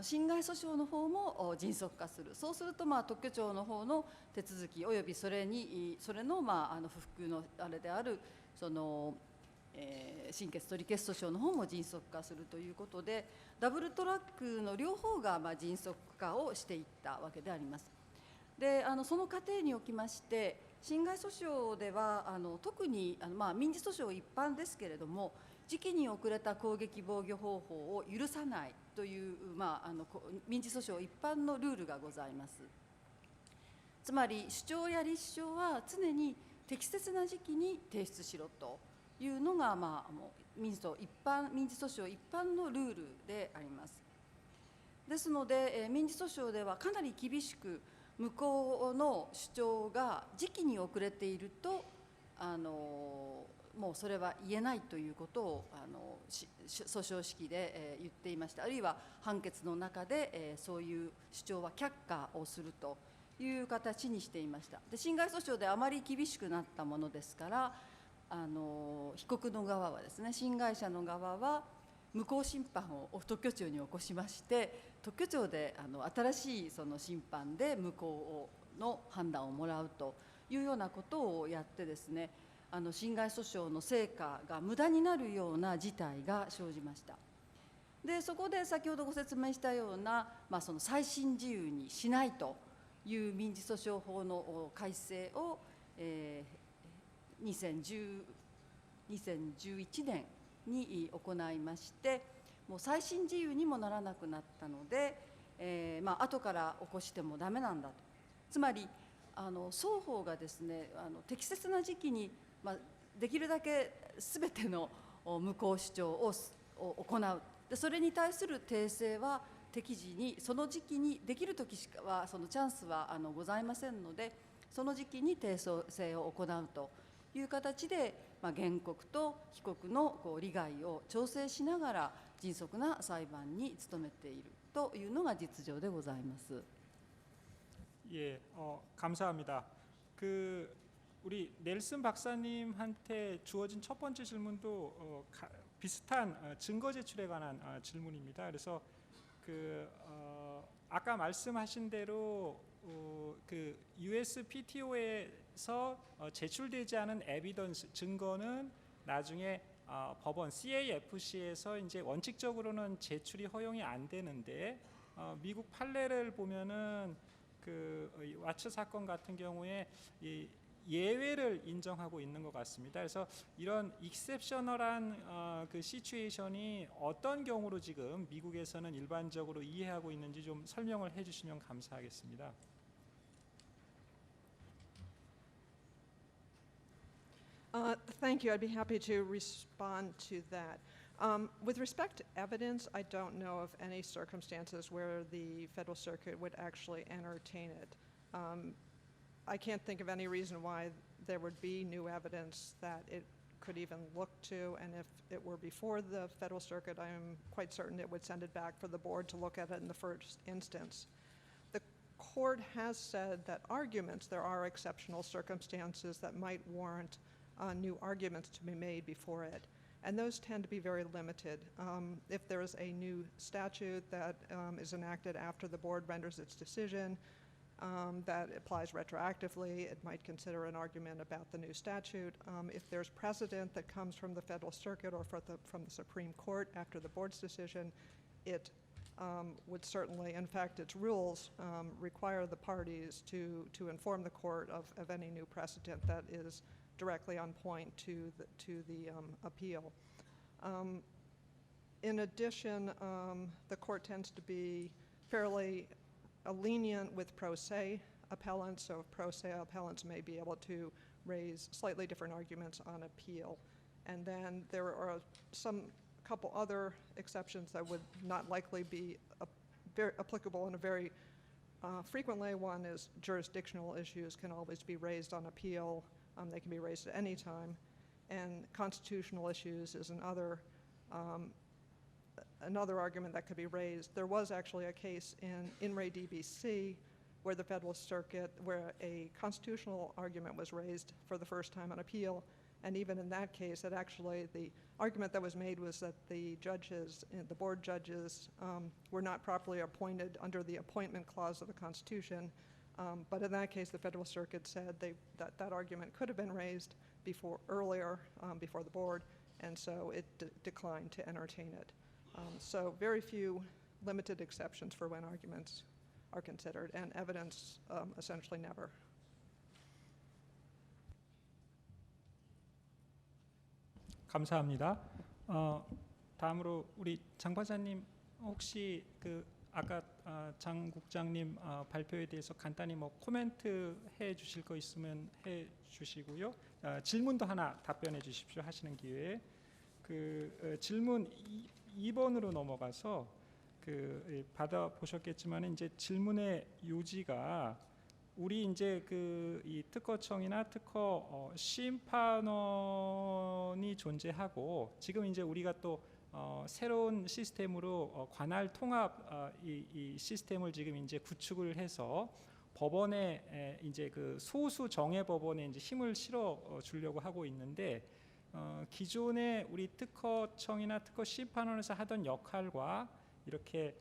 侵害訴訟の方も迅速化する。そうすると特許庁の方の手続きおよびそれの不服のあれであるその審決取決訴訟の方も迅速化するということで、ダブルトラックの両方が迅速化をしていったわけであります。でその過程におきまして侵害訴訟では特に民事訴訟一般ですけれども、時期に遅れた攻撃防御方法を許さないという、民事訴訟一般のルールがございます。つまり主張や立証は常に適切な時期に提出しろというのが、民事訴訟一般のルールであります。ですので民事訴訟ではかなり厳しく、向こうの主張が時期に遅れているともうそれは言えないということを訴訟式で言っていました。あるいは判決の中でそういう主張は却下をするという形にしていました。で侵害訴訟であまり厳しくなったものですから、被告の側はですね、侵害者の側は無効審判を特許庁に起こしまして、特許庁で新しいその審判で無効の判断をもらうというようなことをやってですね、侵害訴訟の成果が無駄になるような事態が生じました。でそこで先ほどご説明したような、その再審自由にしないという民事訴訟法の改正を、2011年に行いまして、もう再審自由にもならなくなったので、後から起こしてもダメなんだと。つまり双方がですね適切な時期に、できるだけ全ての無効主張を行う。でそれに対する訂正は適時に、その時期にできるときしかはそのチャンスはございませんので、その時期に訂正を行うという形で、原告と被告の利害を調整しながら迅速な裁判に努めているというのが実情でございます。예, 감사합니다. 우리 넬슨 박사님한테 주어진 첫 번째 질문도 비슷한 증거 제출에 관한 질문입니다. 그래서 아까 말씀하신 대로 그 USPTO에서 제출되지 않은 에비던스 증거는 나중에 법원 CAFC에서 이제 원칙적으로는 제출이 허용이 안 되는데, 미국 판례를 보면은 그 와츠 사건 같은 경우에 이 예외를 인정하고 있는 것 같습니다. 그래서 이런 익셉셔널한 그 시츄에이션이 어떤 경우로 지금 미국에서는 일반적으로 이해하고 있는지 좀 설명을 해주시면 감사하겠습니다. Thank you. I'd be happy to respond to that. With respect to evidence, I don't know of any circumstances where the Federal Circuit would actually entertain it. I can't think of any reason why there would be new evidence that it could even look to, and if it were before the Federal Circuit, I am quite certain it would send it back for the board to look at it in the first instance. The court has said that there are exceptional circumstances that might warrant new arguments to be made before it. And those tend to be very limited. If there is a new statute that is enacted after the board renders its decision that applies retroactively, it might consider an argument about the new statute. If there's precedent that comes from the Federal Circuit or from the Supreme Court after the board's decision, it would certainly, in fact, its rules require the parties to inform the court of any new precedent that is directly on point to the appeal. In addition, the court tends to be fairly lenient with pro se appellants, so pro se appellants may be able to raise slightly different arguments on appeal. And then there are couple other exceptions that would not likely be applicable in a very frequently. One is jurisdictional issues can always be raised on appeal. They can be raised at any time. And constitutional issues is another argument that could be raised. There was actually a case in Re DBC where the Federal Circuit, where a constitutional argument was raised for the first time on appeal. And even in that case, the argument that was made was that the board judges were not properly appointed under the appointment clause of the Constitution. But in that case, the Federal Circuit said that argument could have been raised before the board, and so it declined to entertain it. So very few limited exceptions for when arguments are considered, and evidence essentially never. 감사합니다. 다음으로 우리 장 판사님 혹시 그 아까 장 국장님 발표에 대해서 간단히 뭐 코멘트 해 주실 거 있으면 해 주시고요. 질문도 하나 답변해 주십시오. 하시는 기회에 그 질문 2번으로 넘어가서 그 받아 보셨겠지만 이제 질문의 요지가 우리 이제 그 이 특허청이나 특허 심판원이 존재하고 지금 이제 우리가 또 새로운 시스템으로 관할 통합 이 시스템을 지금 이제 구축을 해서 법원에 이제 그 소수 정예 법원에 이제 힘을 실어 주려고 하고 있는데 기존의 우리 특허청이나 특허 심판원에서 하던 역할과 이렇게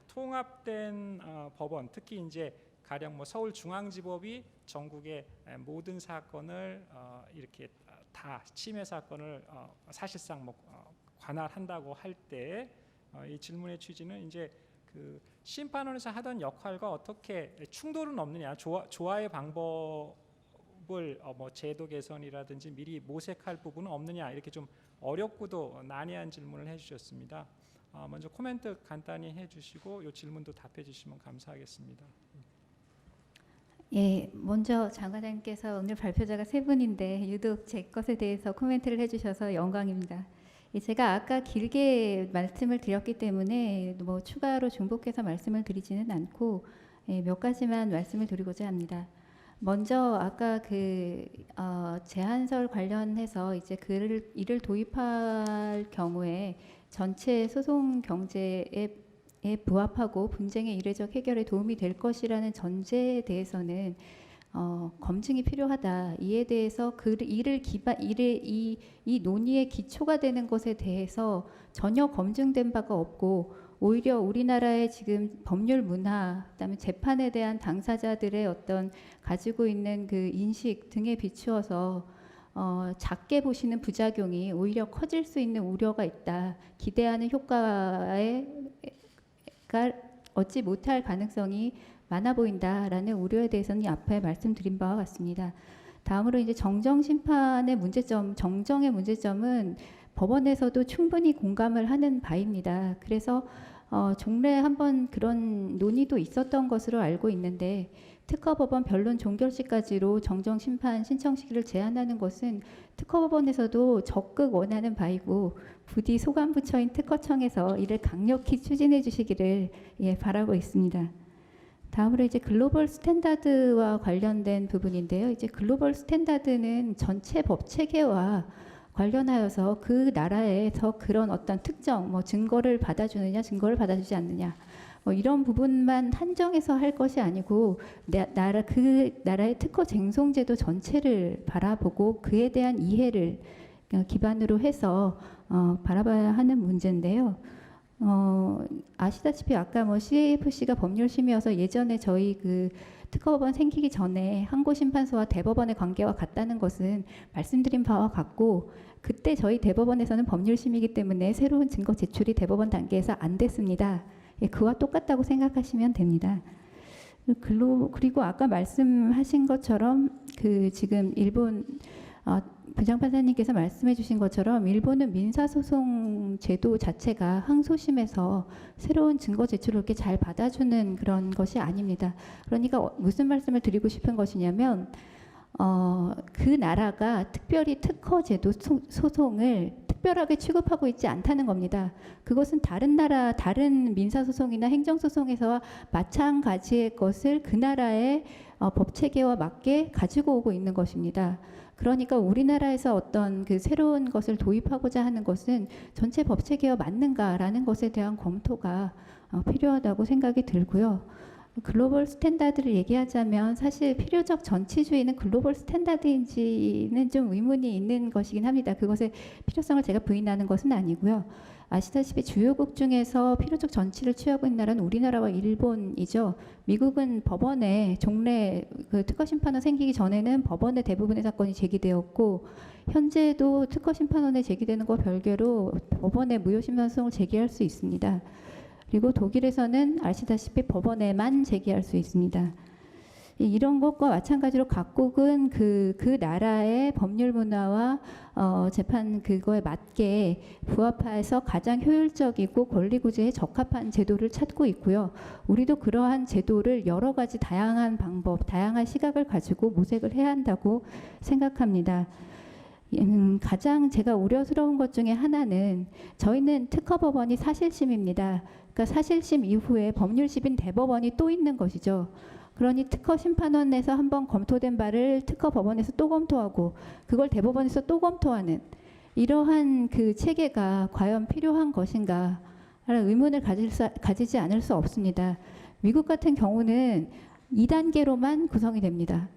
통합된 법원, 특히 이제 가령 뭐 서울중앙지법이 전국의 모든 사건을 이렇게 다 침해 사건을 사실상 뭐 관할한다고 할 때 이 질문의 취지는 이제 그 심판원에서 하던 역할과 어떻게 충돌은 없느냐, 조화의 방법을 뭐 제도 개선이라든지 미리 모색할 부분은 없느냐, 이렇게 좀 어렵고도 난해한 질문을 해주셨습니다. 먼저 코멘트 간단히 해주시고 이 질문도 답해주시면 감사하겠습니다. 예, 먼저 장관님께서 오늘 발표자가 세 분인데 유독 제 것에 대해서 코멘트를 해주셔서 영광입니다. 제가 아까 길게 말씀을 드렸기 때문에 뭐 추가로 중복해서 말씀을 드리지는 않고 몇 가지만 말씀을 드리고자 합니다. 먼저 아까 그 제한설 관련해서 이제 이를 도입할 경우에 전체 소송 경제에 부합하고 분쟁의 이례적 해결에 도움이 될 것이라는 전제에 대해서는 검증이 필요하다. 이에 대해서 이 논의의 기초가 되는 것에 대해서 전혀 검증된 바가 없고 오히려 우리나라의 지금 법률 문화, 그다음에 재판에 대한 당사자들의 어떤 가지고 있는 그 인식 등에 비추어서 작게 보시는 부작용이 오히려 커질 수 있는 우려가 있다. 기대하는 효과가 얻지 못할 가능성이 많아 보인다라는 우려에 대해서는 앞에 말씀드린 바와 같습니다. 다음으로 이제 정정 심판의 문제점, 정정의 문제점은 법원에서도 충분히 공감을 하는 바입니다. 그래서 종래에 한번 그런 논의도 있었던 것으로 알고 있는데 특허법원 변론 종결시까지로 정정 심판 신청 시기를 제한하는 것은 특허법원에서도 적극 원하는 바이고 부디 소관부처인 특허청에서 이를 강력히 추진해 주시기를 바라고 있습니다. 다음으로 이제 글로벌 스탠다드와 관련된 부분인데요. 이제 글로벌 스탠다드는 전체 법 체계와 관련하여서 그 나라에서 그런 어떤 특정 뭐 증거를 받아주느냐, 증거를 받아주지 않느냐, 뭐 이런 부분만 한정해서 할 것이 아니고 그 나라의 특허 쟁송제도 전체를 바라보고 그에 대한 이해를 기반으로 해서 바라봐야 하는 문제인데요. 아시다시피 아까 뭐 CAFC가 법률심이어서 예전에 저희 그 특허법원 생기기 전에 항고심판소와 대법원의 관계와 같다는 것은 말씀드린 바와 같고 그때 저희 대법원에서는 법률심이기 때문에 새로운 증거 제출이 대법원 단계에서 안 됐습니다. 그와 똑같다고 생각하시면 됩니다. 그리고 아까 말씀하신 것처럼 그 지금 일본 부장판사님께서 말씀해 주신 것처럼 일본은 민사소송 제도 자체가 항소심에서 새로운 증거 제출을 그렇게 잘 받아주는 그런 것이 아닙니다. 그러니까 무슨 말씀을 드리고 싶은 것이냐면 그 나라가 특별히 특허 제도 소송을 특별하게 취급하고 있지 않다는 겁니다. 그것은 다른 나라, 다른 민사소송이나 행정소송에서와 마찬가지의 것을 그 나라의 법 체계와 맞게 가지고 오고 있는 것입니다. 그러니까 우리나라에서 어떤 그 새로운 것을 도입하고자 하는 것은 전체 법 체계와 맞는가라는 것에 대한 검토가 필요하다고 생각이 들고요. 글로벌 스탠다드를 얘기하자면 사실 필요적 전치주의는 글로벌 스탠다드인지는 좀 의문이 있는 것이긴 합니다. 그것의 필요성을 제가 부인하는 것은 아니고요. 아시다시피 주요국 중에서 필요적 전치를 취하고 있는 나라는 우리나라와 일본이죠. 미국은 법원에 종래 그 특허 심판원 생기기 전에는 법원에 대부분의 사건이 제기되었고 현재도 특허 심판원에 제기되는 것 별개로 법원에 무효심판 소송을 제기할 수 있습니다. 그리고 독일에서는 아시다시피 법원에만 제기할 수 있습니다. 이런 것과 마찬가지로 각국은 그 나라의 법률 문화와 재판 그거에 맞게 부합해서 가장 효율적이고 권리구제에 적합한 제도를 찾고 있고요. 우리도 그러한 제도를 여러 가지 다양한 방법, 다양한 시각을 가지고 모색을 해야 한다고 생각합니다. 가장 제가 우려스러운 것 중에 하나는 저희는 특허법원이 사실심입니다. 그러니까 사실심 이후에 법률심인 대법원이 또 있는 것이죠. 그러니 특허 심판원에서 한번 검토된 바를 특허 법원에서 또 검토하고 그걸 대법원에서 또 검토하는 이러한 그 체계가 과연 필요한 것인가 라는 의문을 가지지 않을 수 없습니다. 미국 같은 경우는 2단계로만 구성이 됩니다.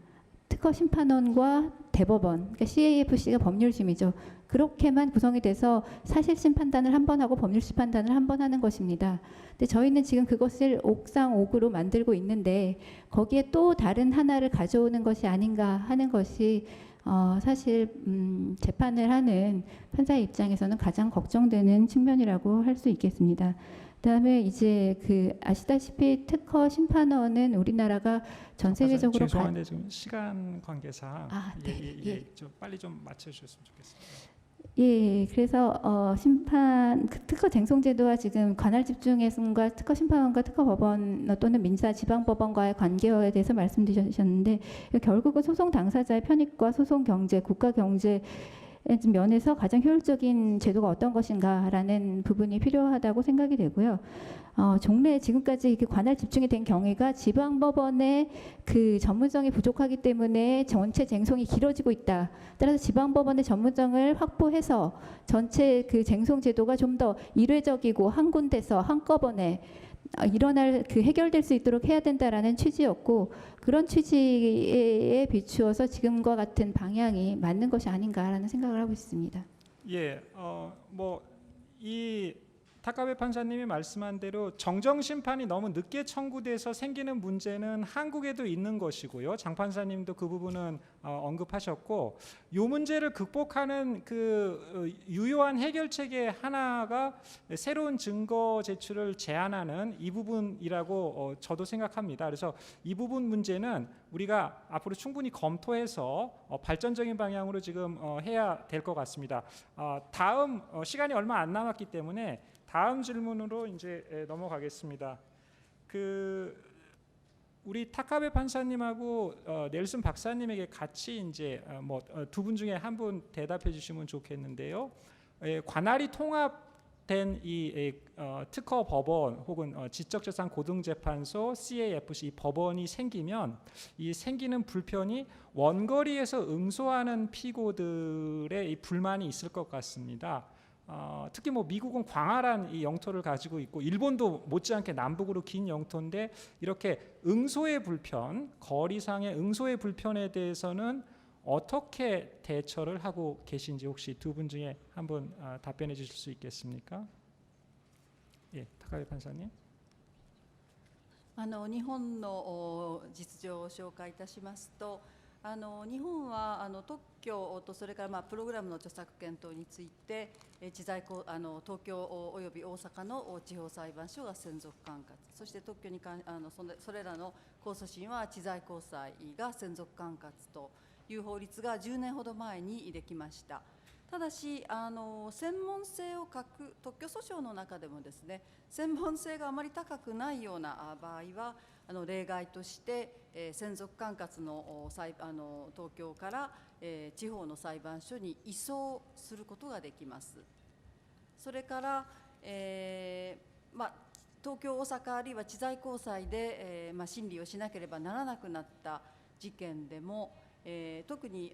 특허 심판원과 대법원, 그러니까 CAFC가 법률심이죠. 그렇게만 구성이 돼서 사실심 판단을 한 번 하고 법률심 판단을 한 번 하는 것입니다. 근데 저희는 지금 그것을 옥상옥으로 만들고 있는데 거기에 또 다른 하나를 가져오는 것이 아닌가 하는 것이 사실 재판을 하는 판사의 입장에서는 가장 걱정되는 측면이라고 할 수 있겠습니다. 그다음에 이제 그 아시다시피 특허 심판원은 우리나라가 전 세계적으로 죄송한데 지금 시간 관계상 네. 좀 빨리 좀 맞춰주셨으면 좋겠습니다. 예, 그래서 특허 쟁송제도와 지금 관할 집중회선과 특허 심판원과 특허 법원 또는 민사 지방법원과의 관계에 대해서 말씀드렸는데 결국은 소송 당사자의 편익과 소송 경제, 국가 경제 면에서 가장 효율적인 제도가 어떤 것인가라는 부분이 필요하다고 생각이 되고요. 종래 지금까지 이렇게 관할 집중이 된 경위가 지방법원의 그 전문성이 부족하기 때문에 전체 쟁송이 길어지고 있다. 따라서 지방법원의 전문성을 확보해서 전체 그 쟁송 제도가 좀 더 일회적이고 한 군데서 한꺼번에 해결될 수 있도록 해야 된다라는 취지였고 그런 취지에 비추어서 지금과 같은 방향이 맞는 것이 아닌가라는 생각을 하고 있습니다. 예, 이 타카베 판사님이 말씀한 대로 정정 심판이 너무 늦게 청구돼서 생기는 문제는 한국에도 있는 것이고요. 장 판사님도 그 부분은 언급하셨고, 이 문제를 극복하는 그 유효한 해결책의 하나가 새로운 증거 제출을 제한하는 이 부분이라고 저도 생각합니다. 그래서 이 부분 문제는 우리가 앞으로 충분히 검토해서 발전적인 방향으로 지금 해야 될 것 같습니다. 다음 시간이 얼마 안 남았기 때문에 다음 질문으로 이제 넘어가겠습니다. 우리 타카베 판사님하고 넬슨 박사님에게 같이 이제 두 분 중에 한 분 대답해 주시면 좋겠는데요. 관할이 통합된 이 특허 법원 혹은 지적재산 고등재판소 CAFC 이 법원이 생기면 이 생기는 불편이 원거리에서 응소하는 피고들의 이 불만이 있을 것 같습니다. 특히 미국은 광활한 이 영토를 가지고 있고 일본도 못지않게 남북으로 긴 영토인데 이렇게 응소의 불편, 거리상의 응소의 불편에 대해서는 어떻게 대처를 하고 계신지 혹시 두 분 중에 한 분 답변해 주실 수 있겠습니까? 예, 타카베 판사님. 日本の実情を紹介いたしますと、日本は特許とそれからプログラムの著作権等について東京および大阪の地方裁判所が専属管轄、そして特許にそれらの控訴審は知財高裁が専属管轄という法律が10年ほど前にできました。ただし専門性を欠く特許訴訟の中でもですね、専門性があまり高くないような場合は例外として専属管轄の東京から地方の裁判所に移送することができます。それから、東京、大阪あるいは知財高裁で、審理をしなければならなくなった事件でも、特に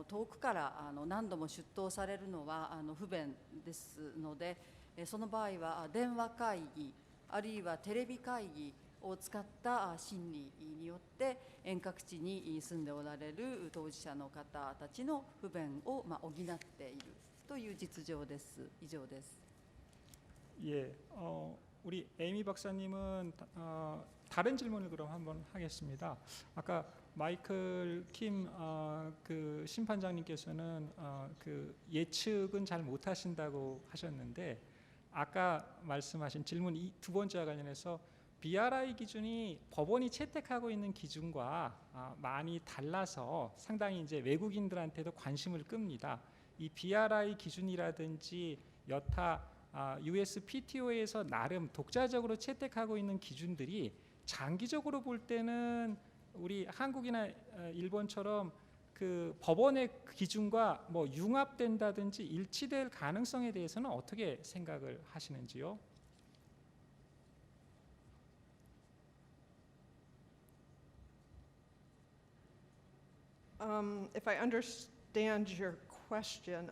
遠くから何度も出頭されるのは不便ですので、その場合は電話会議あるいはテレビ会議を使った審理によって遠隔地に住んでおられる当事者の方たちの不便を補っているという実情です。以上です。 예, 우리 에이미 박사님은 다른 질문을 그럼 한번 하겠습니다. 아까 마이클 킴 그 심판장님께서는 그 예측은 잘 못하신다고 하셨는데 아까 말씀하신 질문 두 번째와 관련해서 BRI 기준이 법원이 채택하고 있는 기준과 많이 달라서 상당히 이제 외국인들한테도 관심을 끕니다. 이 BRI 기준이라든지 여타 USPTO에서 나름 독자적으로 채택하고 있는 기준들이 장기적으로 볼 때는 우리 한국이나 일본처럼 그 법원의 기준과 뭐 융합된다든지 일치될 가능성에 대해서는 어떻게 생각을 하시는지요? If I understand your question,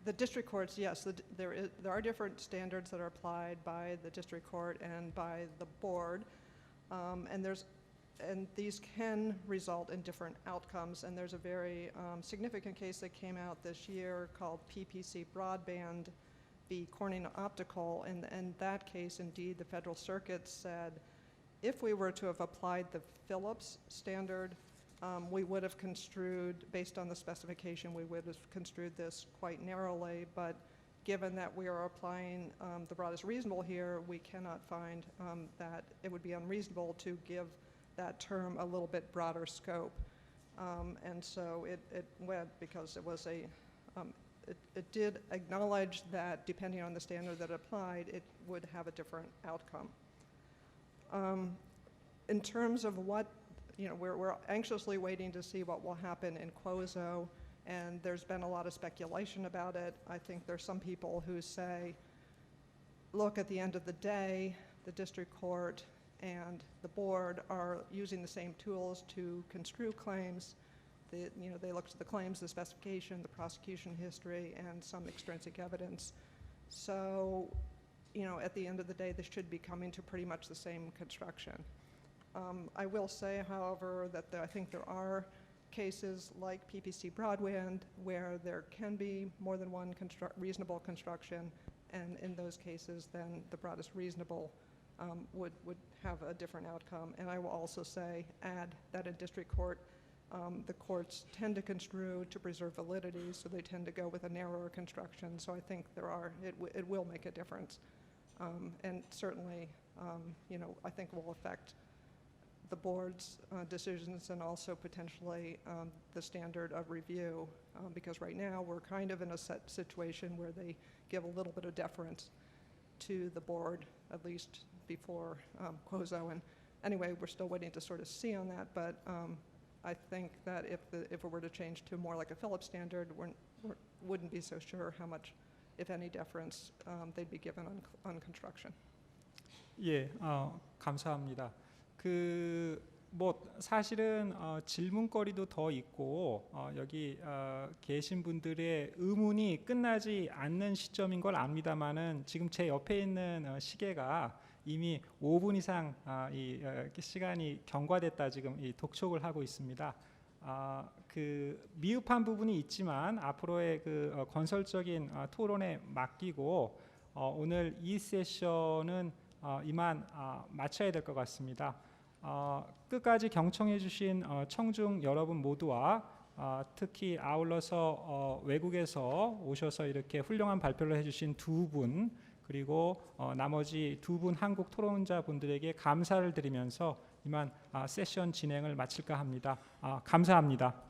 the district courts, yes, there are different standards that are applied by the district court and by the board, and these can result in different outcomes. And there's a very significant case that came out this year called PPC Broadband v. Corning Optical. And in that case, indeed, the Federal Circuit said if we were to have applied the Phillips standard, we would have construed, based on the specification, we would have construed this quite narrowly, but given that we are applying the broadest reasonable here, we cannot find that it would be unreasonable to give that term a little bit broader scope. And so it went because it was it did acknowledge that depending on the standard that applied, it would have a different outcome. In terms of what, we're anxiously waiting to see what will happen in Quozo, and there's been a lot of speculation about it. I think there's some people who say, look, at the end of the day, the district court and the board are using the same tools to construe claims. They looked at the claims, the specification, the prosecution history, and some extrinsic evidence. So, at the end of the day, this should be coming to pretty much the same construction. I will say, however, that I think there are cases like PPC Broadband where there can be more than one reasonable construction, and in those cases, then the broadest reasonable would have a different outcome. And I will also add that in district court, the courts tend to construe to preserve validity, so they tend to go with a narrower construction. So I think it will make a difference, and certainly, I think will affect the board's decisions and also potentially the standard of review, because right now we're kind of in a set situation where they give a little bit of deference to the board, at least before Quozo. And anyway, we're still waiting to sort of see on that, but I think that if it were to change to more like a Phillips standard, we wouldn't be so sure how much, if any, deference they'd be given on construction. 예, 감사합니다. 뭐 사실은 질문거리도 더 있고 여기 계신 분들의 의문이 끝나지 않는 시점인 걸 압니다만은 지금 제 옆에 있는 시계가 이미 5분 이상 이 시간이 경과됐다 지금 이 독촉을 하고 있습니다. 그 미흡한 부분이 있지만 앞으로의 그 건설적인 토론에 맡기고 오늘 이 세션은 이만 마쳐야 될 것 같습니다. 끝까지 경청해 주신 청중 여러분 모두와 특히 아울러서 외국에서 오셔서 이렇게 훌륭한 발표를 해주신 두 분, 그리고 나머지 두 분 한국 토론자 분들에게 감사를 드리면서 이만 세션 진행을 마칠까 합니다. 감사합니다.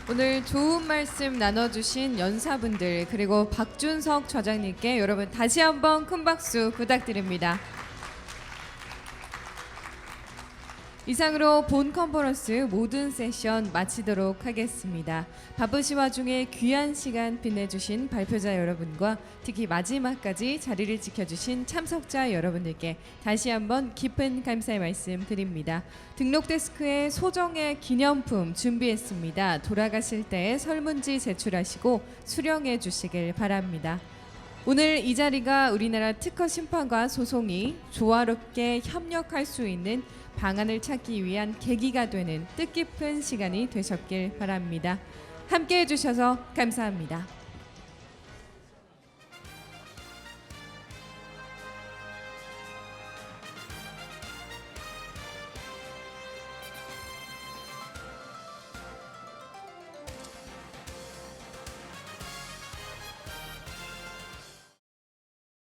오늘 좋은 말씀 나눠주신 연사분들 그리고 박준석 저장님께 여러분 다시 한번 큰 박수 부탁드립니다. 이상으로 본 컨퍼런스 모든 세션 마치도록 하겠습니다. 바쁘신 와중에 귀한 시간 빛내주신 발표자 여러분과 특히 마지막까지 자리를 지켜주신 참석자 여러분들께 다시 한번 깊은 감사의 말씀 드립니다. 등록 데스크에 소정의 기념품 준비했습니다. 돌아가실 때 설문지 제출하시고 수령해 주시길 바랍니다. 오늘 이 자리가 우리나라 특허 심판과 소송이 조화롭게 협력할 수 있는 방안을 찾기 위한 계기가 되는 뜻깊은 시간이 되셨길 바랍니다. 함께해 주셔서 감사합니다.